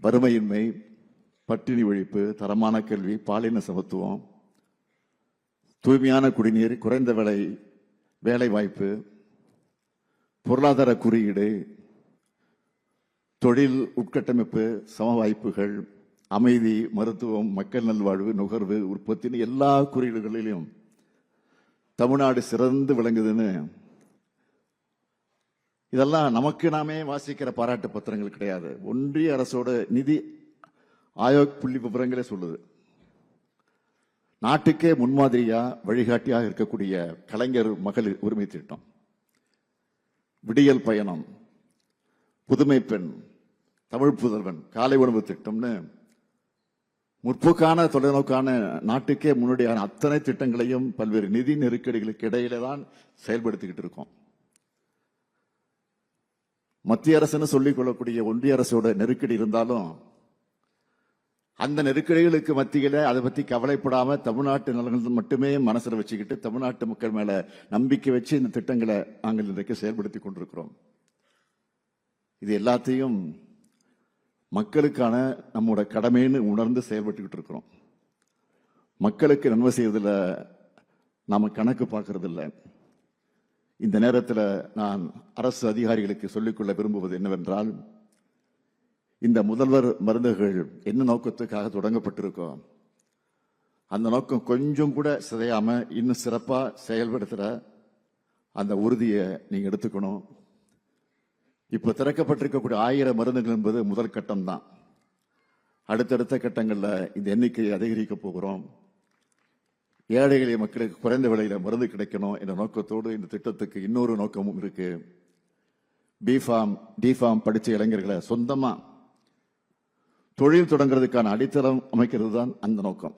வறுமையின்மை, பட்டினி ஒழிப்பு, தரமான கல்வி, பாலின சமத்துவம், தூய்மையான குடிநீர், குறைந்த விலை வேலை வாய்ப்பு, பொருளாதார குறியீடு, தொழில் உட்கட்டமைப்பு, சம வாய்ப்புகள், அமைதி, மருத்துவம், மக்கள் நல்வாழ்வு, நுகர்வு, உற்பத்தின்னு எல்லா குறியீடுகளிலும் தமிழ்நாடு சிறந்து விளங்குதுன்னு இதெல்லாம் நமக்கு நாமே வாசிக்கிற பாராட்டு பத்திரங்கள் கிடையாது. ஒன்றிய அரசோட நிதி ஆயோக் புள்ளி விவரங்களே சொல்லுது. நாட்டுக்கே முன்மாதிரியா வழிகாட்டியாக இருக்கக்கூடிய கலைஞர் மகளிர் உரிமை திட்டம், விடியல் பயணம், புதுமை பெண், தமிழ் புதல்வன், காலை உணவு திட்டம்னு முற்போக்கான தொலைநோக்கான நாட்டுக்கே முன்னோடியான அத்தனை திட்டங்களையும் பல்வேறு நிதி நெருக்கடிகளுக்கு இடையில தான் செயல்படுத்திக்கிட்டு இருக்கோம். மத்திய அரசுன்னு சொல்லிக் கொள்ளக்கூடிய ஒன்றிய அரசோட நெருக்கடி இருந்தாலும் அந்த நெருக்கடிகளுக்கு மத்தியில அதை பத்தி கவலைப்படாம தமிழ்நாட்டு நலன்கள் மட்டுமே மனசுல வச்சுக்கிட்டு தமிழ்நாட்டு மக்கள் மேல நம்பிக்கை வச்சு இந்த திட்டங்களை நாங்கள் இன்றைக்கு செயல்படுத்தி கொண்டிருக்கிறோம். இது எல்லாத்தையும் மக்களுக்கான நம்மோட கடமைன்னு உணர்ந்து செயல்பட்டுக்கிட்டு இருக்கிறோம். மக்களுக்கு நன்மை செய்வதில் நாம கணக்கு பார்க்கறது இல்லை. இந்த நேரத்தில் நான் அரசு அதிகாரிகளுக்கு சொல்லிக்கொள்ள விரும்புவது என்னவென்றால், இந்த முதல்வர் மருந்துகள் என்ன நோக்கத்துக்காக தொடங்கப்பட்டிருக்கோ அந்த நோக்கம் கொஞ்சம் கூட சிதையாம இன்னும் சிறப்பா செயல்படுத்துற அந்த உறுதியை நீங்க எடுத்துக்கணும். இப்ப திறக்கப்பட்டிருக்கக்கூடிய 1000 மருந்துகள் என்பது முதல் கட்டம் தான். அடுத்தடுத்த கட்டங்கள்ல இந்த எண்ணிக்கையை அதிகரிக்க போகிறோம். ஏழை எளிய மக்களுக்கு குறைந்த விலையில மருந்து கிடைக்கணும் என்ற நோக்கத்தோடு இந்த திட்டத்துக்கு இன்னொரு நோக்கமும் இருக்கு. டிஃபார்ம் படிச்ச இளைஞர்களை சொந்தமா தொழில் தொடங்குறதுக்கான அடித்தளம் அமைக்கிறது தான் அந்த நோக்கம்.